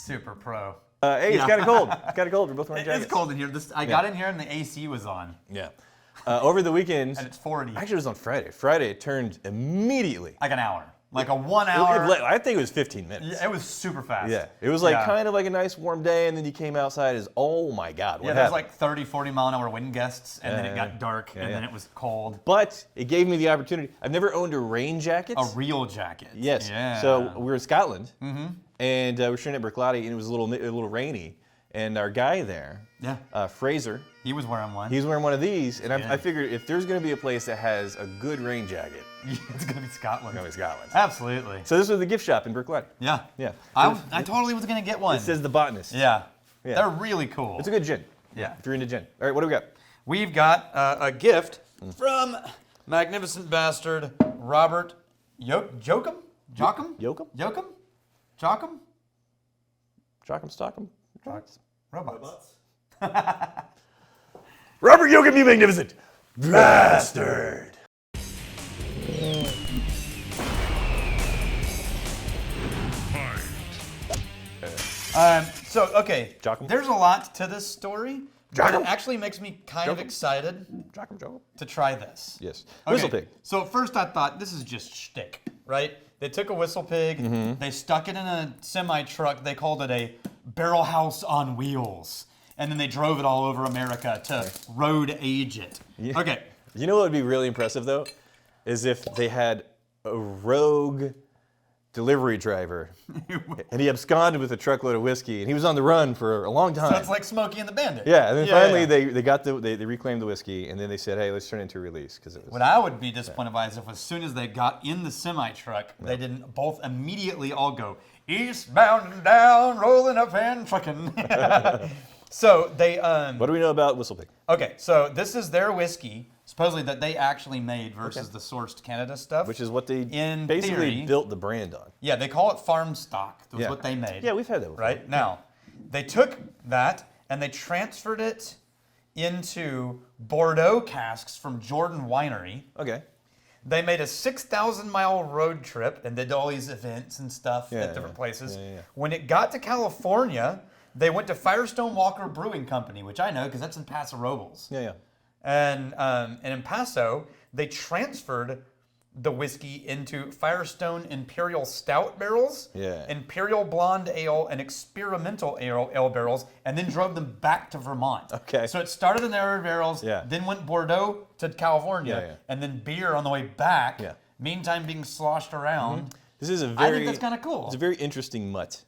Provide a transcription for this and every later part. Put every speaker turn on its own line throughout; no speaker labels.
Super pro.
Hey, it's kind of cold. It's kind of cold. We're both wearing jackets.
It's cold in here. I got in here and the AC was on.
Yeah. Over the weekend.
And it's 40.
Actually, it was on Friday. Friday, it turned immediately.
Like an hour. Like a 1 hour.
I think it was 15 minutes.
Yeah, it was super fast.
Yeah. It was like kind of like a nice warm day, and then you came outside as, oh my God, what happened?
There was like 30, 40 mile an hour wind gusts, and then it got dark, and then it was cold.
But it gave me the opportunity. I've never owned a rain jacket.
A real jacket.
Yes.
Yeah.
So we were in Scotland, and we were staying at Berklady, and it was a little rainy. And our guy there, Fraser,
he was wearing one.
He's wearing one of these, and I figured if there's going to be a place that has a good rain jacket,
it's going to be Scotland.
It's going to be Scotland.
Absolutely.
So this was the gift shop in Berklady.
Yeah.
Yeah.
I totally was going to get one.
It says The Botanist.
Yeah. They're really cool.
It's a good gin.
Yeah.
If you're into gin. All right, what do we got?
We've got a gift from magnificent bastard Robert Jochim?
Stockham?
Robots.
Robert Jochim, you magnificent bastard.
Jochim? There's a lot to this story. But
Jochim?
it actually makes me kind of excited
Jochim.
to try this.
Yes.
Okay.
WhistlePig.
So at first I thought this is just shtick, right? They took a WhistlePig, they stuck it in a semi-truck, they called it a barrel house on wheels. And then they drove it all over America to road age it.
Yeah.
Okay.
You know what would be really impressive though? Is if they had a rogue delivery driver and he absconded with a truckload of whiskey and he was on the run for a long time.
So it's like Smokey and the Bandit.
Yeah, and then finally they reclaimed the whiskey and then they said, hey, let's turn it into a release.
What I would be disappointed by is if as soon as they got in the semi-truck, they didn't both immediately all go, eastbound and down, rolling up and trucking. So they...
what do we know about WhistlePig?
Okay, so this is their whiskey, supposedly that they actually made versus the sourced Canada stuff.
Which is what they
in
basically
theory,
built the brand on.
Yeah, they call it farm stock. That's what they made.
Yeah, we've had that before.
Right? Now, they took that and they transferred it into Bordeaux casks from Jordan Winery.
Okay.
They made a 6,000-mile road trip and did all these events and stuff at different places. When it got to California, they went to Firestone Walker Brewing Company, which I know because that's in Paso Robles.
Yeah.
And in Paso, they transferred the whiskey into Firestone Imperial Stout barrels, Imperial Blonde Ale, and Experimental Ale barrels, and then drove them back to Vermont.
Okay.
So it started in their barrels, then went Bordeaux to California, and then beer on the way back, meantime being sloshed around.
This is
I think that's kind of cool.
It's a very interesting mutt.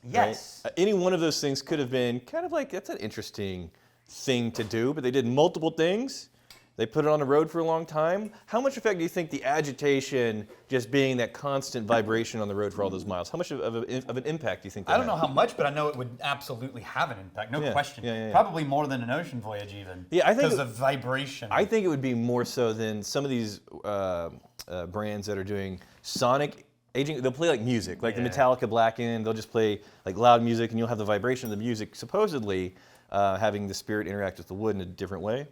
Yes.
Right? Any one of those things could have been kind of like, that's an interesting thing to do, but they did multiple things. They put it on the road for a long time. How much effect do you think the agitation, just being that constant vibration on the road for all those miles, how much of an impact do you think that
I don't know
had?
how much, but I know it would absolutely have an impact, no question. Probably more than an ocean voyage even.
Yeah, I think
because of vibration.
I think it would be more so than some of these brands that are doing sonic aging. They'll play like music, like the Metallica Blackened. They'll just play like loud music, and you'll have the vibration of the music, supposedly having the spirit interact with the wood in a different way.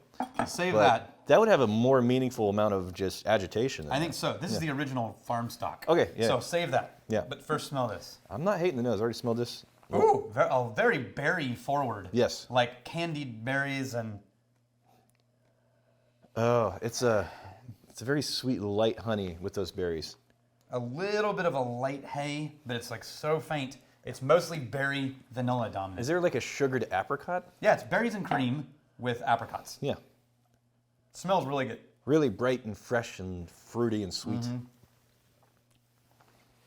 Save that.
That would have a more meaningful amount of just agitation.
I think so. This is the original farm stock.
Okay,
So save that.
Yeah.
But first smell this.
I'm not hating the nose. I already smelled this.
Ooh, very berry forward.
Yes.
Like candied berries and...
Oh, it's a very sweet, light honey with those berries.
A little bit of a light hay, but it's like so faint. It's mostly berry vanilla dominant.
Is there like a sugared apricot?
Yeah, it's berries and cream with apricots.
Yeah.
Smells really good.
Really bright and fresh and fruity and sweet.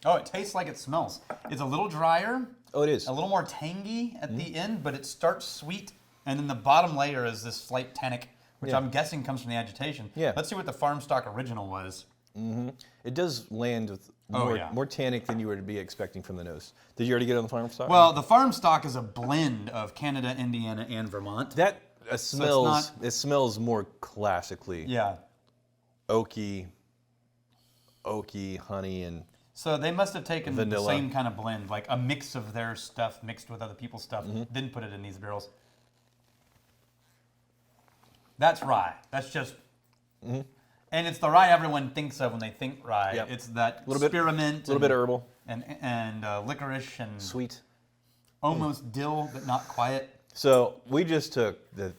Oh, it tastes like it smells. It's a little drier.
Oh, it is.
A little more tangy at the end, but it starts sweet, and then the bottom layer is this slight tannic, which I'm guessing comes from the agitation.
Yeah.
Let's see what the farm stock original was.
It does land with more tannic than you would be expecting from the nose. Did you already get on the farm stock?
Well, the farm stock is a blend of Canada, Indiana, and Vermont.
That smells. It smells more classically.
Yeah.
Oaky, honey, and
so they must have taken
vanilla.
the same kind of blend, like a mix of their stuff mixed with other people's stuff, then put it in these barrels. That's rye. That's just... And it's the rye everyone thinks of when they think rye. Yep. It's that spearmint.
A little bit herbal.
And licorice and...
Sweet.
almost dill, but not quite.
So we just took the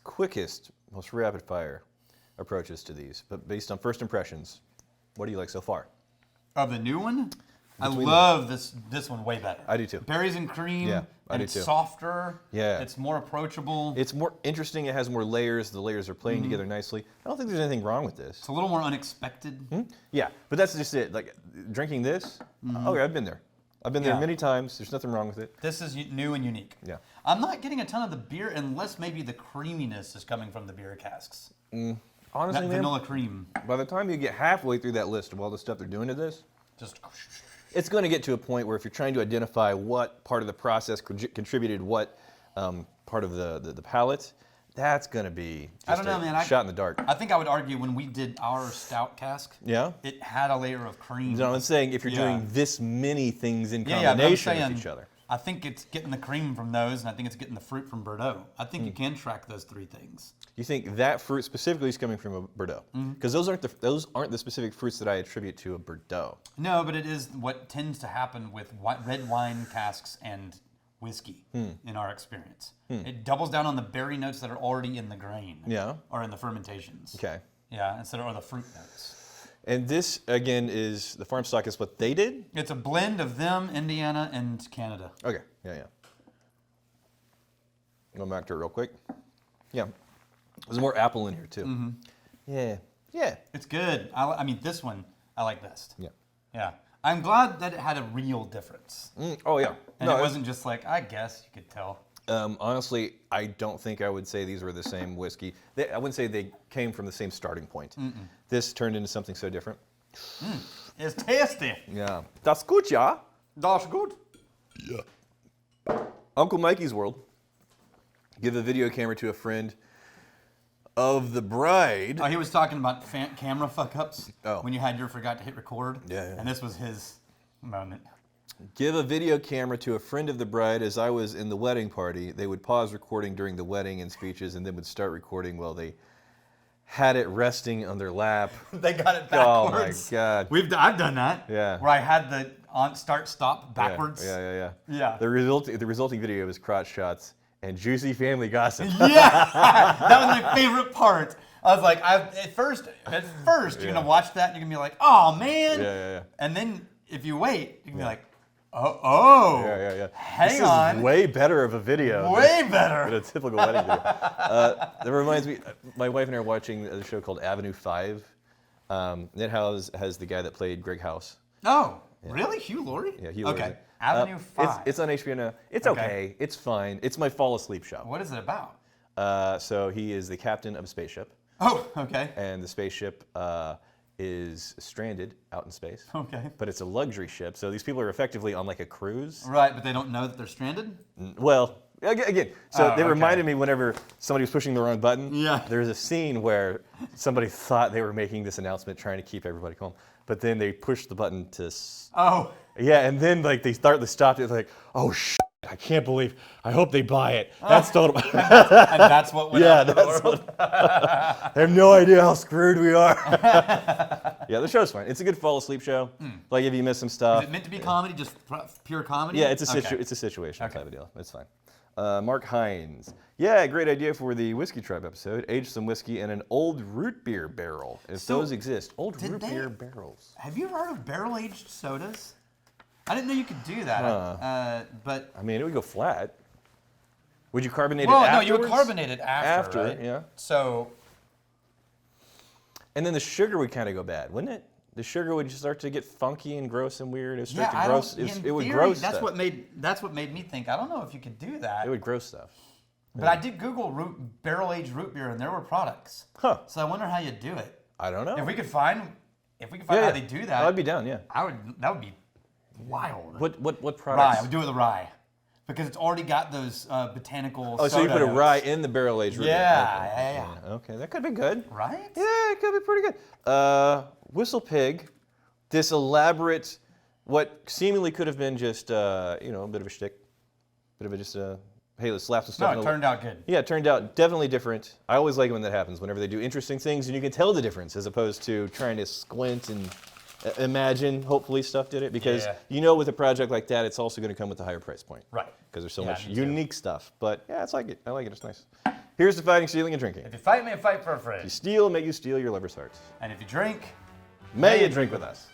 quickest, most rapid fire approaches to these, but based on first impressions, what do you like so far?
Of the new one? I love this one way better.
I do too.
Berries and cream.
Yeah, I do
it's
too.
softer.
Yeah.
It's more approachable.
It's more interesting. It has more layers. The layers are playing together nicely. I don't think there's anything wrong with this.
It's a little more unexpected.
Yeah, but that's just it. Like drinking this, okay, I've been there. I've been there many times. There's nothing wrong with it.
This is new and unique.
Yeah.
I'm not getting a ton of the beer unless maybe the creaminess is coming from the beer casks.
Honestly,
That
man,
vanilla cream.
by the time you get halfway through that list of all the stuff they're doing to this,
Just.
it's going to get to a point where if you're trying to identify what part of the process contributed what part of the palate, that's going to be just
I don't know, man.
shot in the dark.
I think I would argue when we did our stout cask,
Yeah?
it had a layer of cream.
No, I'm saying if you're doing this many things in
but I'm
combination
saying,
with each other.
I think it's getting the cream from those, and I think it's getting the fruit from Bordeaux. I think you can track those three things.
You think that fruit specifically is coming from a Bordeaux? Because those aren't the specific fruits that I attribute to a Bordeaux.
No, but it is what tends to happen with red wine casks and whiskey in our experience. It doubles down on the berry notes that are already in the grain.
Yeah.
Or in the fermentations.
Okay.
Yeah, instead of the fruit notes.
And this, again, is the farm stock is what they did?
It's a blend of them, Indiana, and Canada.
Okay, yeah. Going back to it real quick. Yeah. There's more apple in here, too. Yeah.
It's good. I mean, this one I like best.
Yeah.
Yeah. I'm glad that it had a real difference.
Oh, yeah.
And it wasn't just like, I guess you could tell.
Honestly, I don't think I would say these were the same whiskey. I wouldn't say they came from the same starting point. This turned into something so different.
It's tasty.
Yeah. Das gut, ja?
That's good.
Yeah. Uncle Mikey's World. Give a video camera to a friend of the bride.
Oh, he was talking about camera fuck-ups.
Oh.
When you had your forgot to hit record.
Yeah.
And this was his moment.
Give a video camera to a friend of the bride. As I was in the wedding party, they would pause recording during the wedding and speeches and then would start recording while they had it resting on their lap.
They got it
Oh
backwards.
my God.
I've done that.
Yeah.
Where I had the start stop backwards.
Yeah.
Yeah.
The resulting video was crotch shots and juicy family gossip.
Yeah, that was my favorite part. I was like, at first, you're gonna watch that and you're gonna be like, oh man.
Yeah.
And then if you wait, you can be like, oh.
Yeah.
Hang on.
This is way better of a video.
Way
than
better.
a typical wedding video. That reminds me, my wife and I are watching a show called Avenue 5. It has the guy that played Greg House.
Oh, really? Hugh Laurie?
Yeah, Hugh Laurie.
Okay. Avenue 5.
It's on HBO now. It's okay. It's fine. It's my fall asleep show.
What is it about?
So he is the captain of a spaceship,
Oh, okay.
and the spaceship is stranded out in space.
Okay.
But it's a luxury ship, so these people are effectively on like a cruise.
Right, but they don't know that they're stranded?
Well, again, so they
okay.
reminded me whenever somebody was pushing the wrong button.
Yeah.
There's a scene where somebody thought they were making this announcement, trying to keep everybody calm, but then they pushed the button to.
Oh.
Yeah, and then like they stopped it, like, oh shit, I can't believe. I hope they buy it. That's total.
And that's what went out into the world?
They have no idea how screwed we are. Yeah, the show's fine. It's a good fall asleep show. Like if you miss some stuff.
Is it meant to be comedy, just pure comedy?
Yeah, it's a situational type of deal. It's fine. Mark Hines. Yeah, great idea for the Whiskey Tribe episode. Age some whiskey in an old root beer barrel, if those exist. Old root beer barrels.
Have you ever heard of barrel-aged sodas? I didn't know you could do that. But
I mean, it would go flat. Would you carbonate it
no,
afterwards?
you would carbonate it after, right?
Yeah.
So.
And then the sugar would kind of go bad, wouldn't it? The sugar would start to get funky and gross and weird. It would start to gross. It would gross
that's
stuff.
What made me think. I don't know if you could do that.
It would gross stuff.
But I did Google barrel-aged root beer, and there were products.
Huh.
So I wonder how you do it.
I don't know.
If we could find how they do that,
I'd be down. Yeah.
That would be wild.
What products?
Rye. I would do it with rye, because it's already got those botanical.
Oh, so you put a
notes.
rye in the barrel-aged root beer.
Yeah.
Okay, that could be good.
Right?
Yeah, it could be pretty good. WhistlePig, this elaborate, what seemingly could have been just a bit of a shtick, hey, let's slap some stuff.
No, it turned out good.
Yeah, it turned out definitely different. I always like it when that happens, whenever they do interesting things and you can tell the difference, as opposed to trying to squint and imagine, hopefully, stuff did it. Because you know, with a project like that, it's also going to come with a higher price point.
Right.
Because there's so much unique stuff. But yeah, it's like it. I like it. It's nice. Here's to fighting, stealing, and drinking.
If you fight, may you fight for a friend.
If you steal, may you steal your lover's hearts.
And if you drink,
may you drink with us.